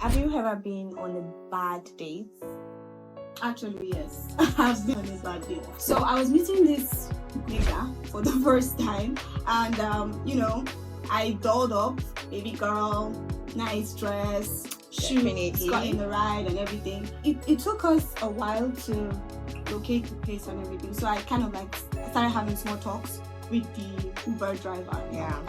Have you ever been on a bad date? Actually, yes. I've been on a bad date. So I was meeting this nigga for the first time, and I dolled up, baby girl, nice dress, shoes, got in the ride and everything. It took us a while to locate the place and everything. So I kind of started having small talks with the Uber driver. Yeah.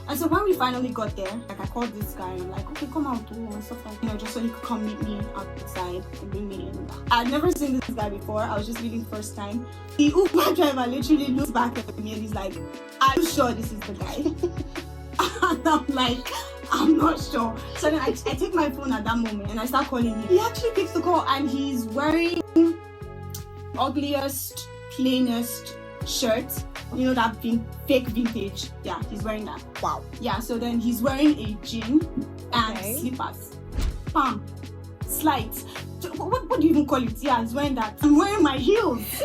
And so when we finally got there, I called this guy and I'm like, okay, come out and stuff like that, just so he could come meet me outside and bring me in. I'd never seen this guy before. I was just meeting the first time. The Uber driver literally looks back at me and he's like, are you sure this is the guy? And I'm like, I'm not sure. So then I take my phone at that moment and I start calling him. He actually picks the call and he's wearing ugliest, plainest shirt. You know that fake vintage? Yeah, he's wearing that. Wow. Yeah, so then he's wearing a jean and slippers. Palm. Slides. What do you even call it? Yeah, he's wearing that. I'm wearing my heels.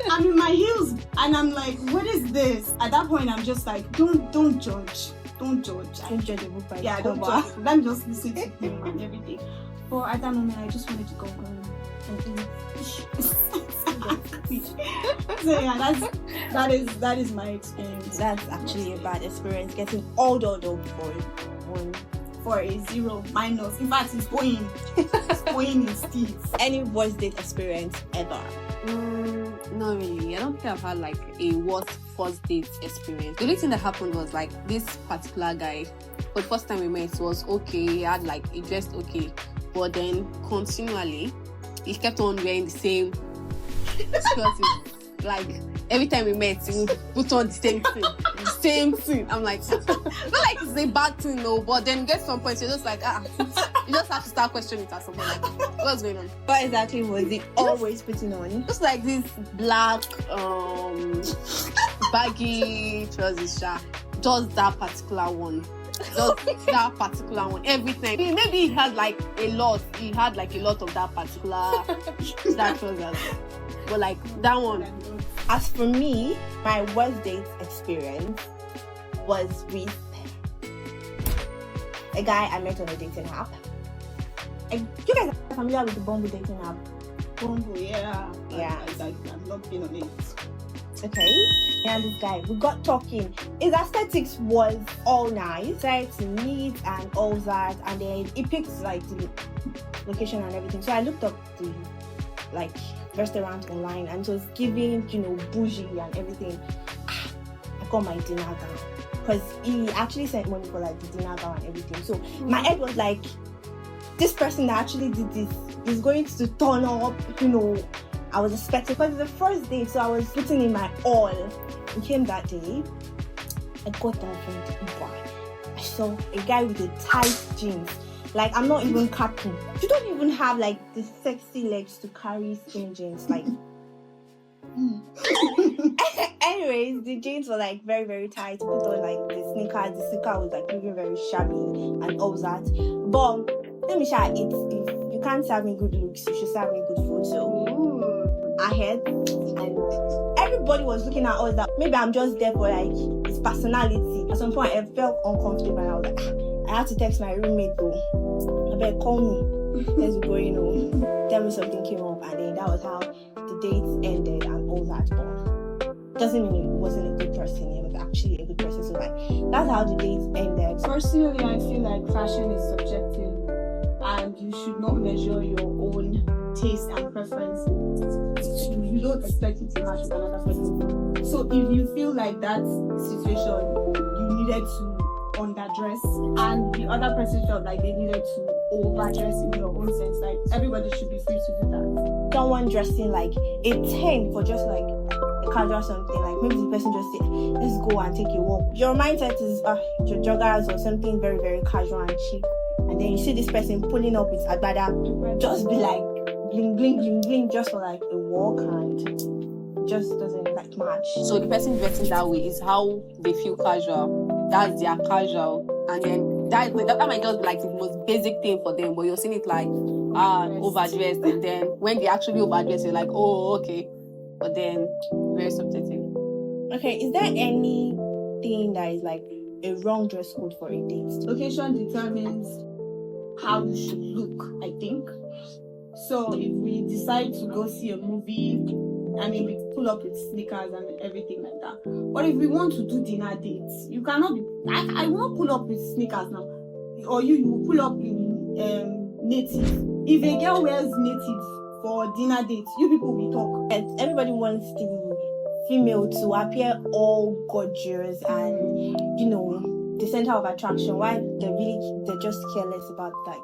I'm in my heels. And I'm like, what is this? At that point, I'm just like, don't judge. Don't judge. Don't judge a book by yeah, don't judge. Let me just listen to him and everything. But at that moment, I just wanted to go home and eat. So yeah, that is my experience. That's actually a bad experience, getting all dolled up for a 0 minus. In fact, it's going in teeth. Any worst date experience ever? Not really. I don't think I've had like a worst first date experience. The only thing that happened was like this particular guy, for the first time we met, was okay. He had he dressed okay, but then continually he kept on wearing the same skirts. Like every time we met, he would put on the same thing. I'm like, not like it's a bad thing, no, but then get some point, you're just like, you just have to start questioning it or something like, what's going on? What exactly was he always putting on? Just like this black, baggy trousers, just that particular one. Every time. Maybe he had like a lot of that particular that trousers. But like that one. As for me, my worst date experience was with a guy I met on a dating app. You guys are familiar with the Bumble dating app? Bumble, yeah. I've not been on it. Okay. And this guy, we got talking. His aesthetics was all nice. Tried to meet and all that, and then he picked like the location and everything. So I looked up the restaurant online and it was giving, bougie and everything. I got my dinner gown because he actually sent money for like the dinner gown and everything. So my head was like, this person that actually did this is going to turn up, I was expecting, because it's the first date, so I was putting in my all. It came that day, I got down from the Uber. I saw a guy with a tight jeans. Like, I'm not even capping. You don't even have like the sexy legs to carry skin jeans. Like, anyways, the jeans were like very, very tight. Put on like the sneakers. The sneaker was like looking very shabby and all that. But let me share it. If you can't serve me good looks, you should serve me good food. So ahead, and everybody was looking at us that maybe I'm just there for like his personality. At some point, I felt uncomfortable and I was like, I had to text my roommate though. I better call me. Let's be going home. Tell me something came up, and then that was how the date ended and all that. But doesn't mean he wasn't a good person. He was actually a good person. So like that's how the date ended. Personally, I feel like fashion is subjective, and you should not measure your own taste and preferences. You don't expect it to match with another person. So if you feel like that situation, you needed to underdress, and the other person felt like they needed to overdress in your own sense, like everybody should be free to do that. Someone dressing like a 10 for just like a casual something, like maybe the person just say, let's go and take a walk. Your mindset is your joggers or something very, very casual and chic, and then you see this person pulling up his agbada, just be like bling bling bling bling just for like a walk, and just doesn't like match. So the person dressing that way is how they feel casual. That's their casual, and then that might just be like the most basic thing for them, but you're seeing it like overdressed, and then when they actually overdress, you're like, oh, okay. But then very subjective. Okay, is there anything that is like a wrong dress code for a date? Location determines how you should look, I think. So if we decide to go see a movie, I mean, we pull up with sneakers and everything like that. But if we want to do dinner dates, you cannot be. I will not pull up with sneakers now, or you will pull up in native. If a girl wears native for dinner dates, you people will talk. And everybody wants the female to appear all gorgeous and, you know, the center of attraction. Why they're just careless about like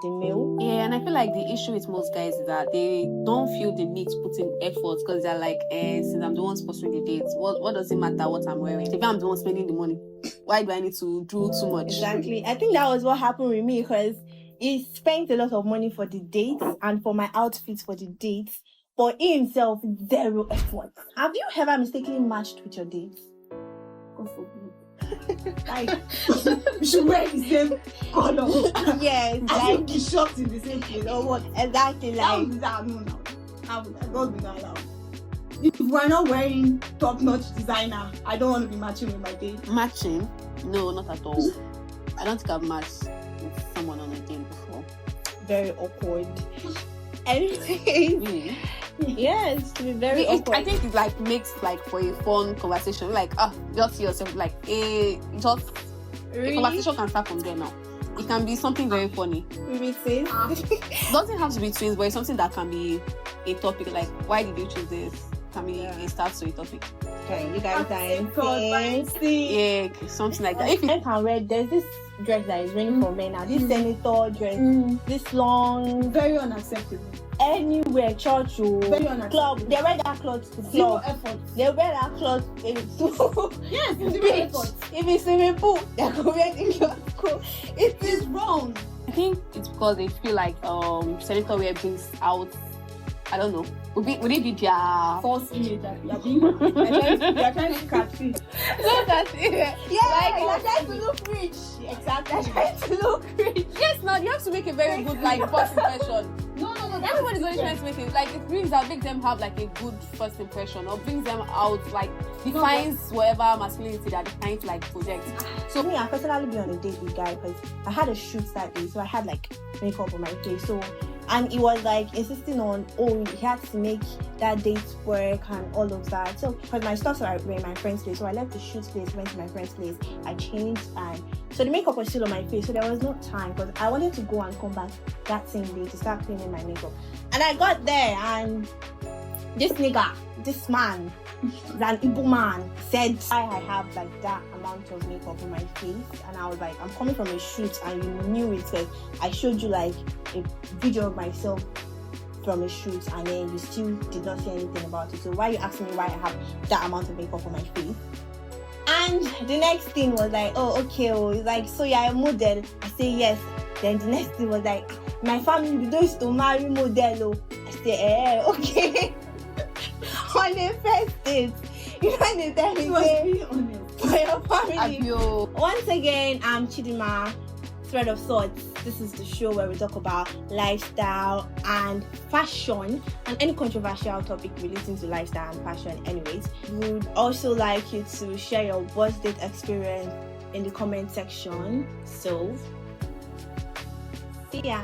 the male. Yeah, and I feel like the issue with most guys is that they don't feel the need to put in effort because they're like, since I'm the one sponsoring the dates, what does it matter what I'm wearing? If I'm the one spending the money, why do I need to do too much? Exactly. I think that was what happened with me because he spent a lot of money for the dates and for my outfits for the dates. For he himself, zero effort. Have you ever mistakenly matched with your dates? God forbid. Like, we should wear the same color. Yes, I like be shocked in the same place or what? exactly How like would that no now? How would that? God will not allow. If we're not wearing top-notch designer, I don't want to be matching with my date. Matching? No, not at all. I don't think I've matched with someone on a date before. very awkward. Anyways, Really? yes, to be very awkward. I think it like makes like for a fun conversation. Like, just see yourself like a conversation can start from there now. It can be something very funny. Maybe sis. Doesn't have to be twins, but it's something that can be a topic. Like, why did you choose this? Can be a start to a topic. Okay, you guys are insane. Yeah, something like that. If I can wear, there's this dress that is raining for men now. This senator dress, this long, Very unacceptable. anywhere, church or Very unacceptable. club. They wear that cloth to Zero club. effort. They wear that cloth to Yes, zero beach. effort. If it's swimming pool, they're wearing cloth to go. It It's wrong. I think it's because they feel like senator wear brings out, I don't know. Would it be their False image that we are being. We are trying to catch it. so that's it. yeah, like, they're trying to look rich. Exactly. They're trying to look rich. Yes, now you have to make a very good like first impression. No. Everybody's only trying to make it like it brings out, makes them have like a good first impression, or brings them out like defines whatever masculinity that they're trying to like project. So me, I personally be on a date with guy because I had a shoot that day, so I had like makeup on my face. So, and he was like insisting on, he had to make that date work and all of that. So, because my stuff were in my friend's place, so I left the shoot place, went to my friend's place, I changed, and so the makeup was still on my face, so there was no time because I wanted to go and come back that same day to start cleaning my makeup. And I got there, and this man, an Igbo man, said I have like that amount of makeup on my face, and I was like, I'm coming from a shoot and you knew it, because I showed you like a video of myself from a shoot and then you still did not say anything about it. So why are you asking me why I have that amount of makeup on my face? And the next thing was like, it's like, so you're a model? I say yes. Then the next thing was like, my family we don't used to marry model. I say okay. On the first date, you know when they tell me, Be honest. for your family. Abio. Once again, I'm Chidima, Thread of Thoughts. This is the show where we talk about lifestyle and fashion and any controversial topic relating to lifestyle and fashion. Anyways, we would also like you to share your worst date experience in the comment section. So, see ya.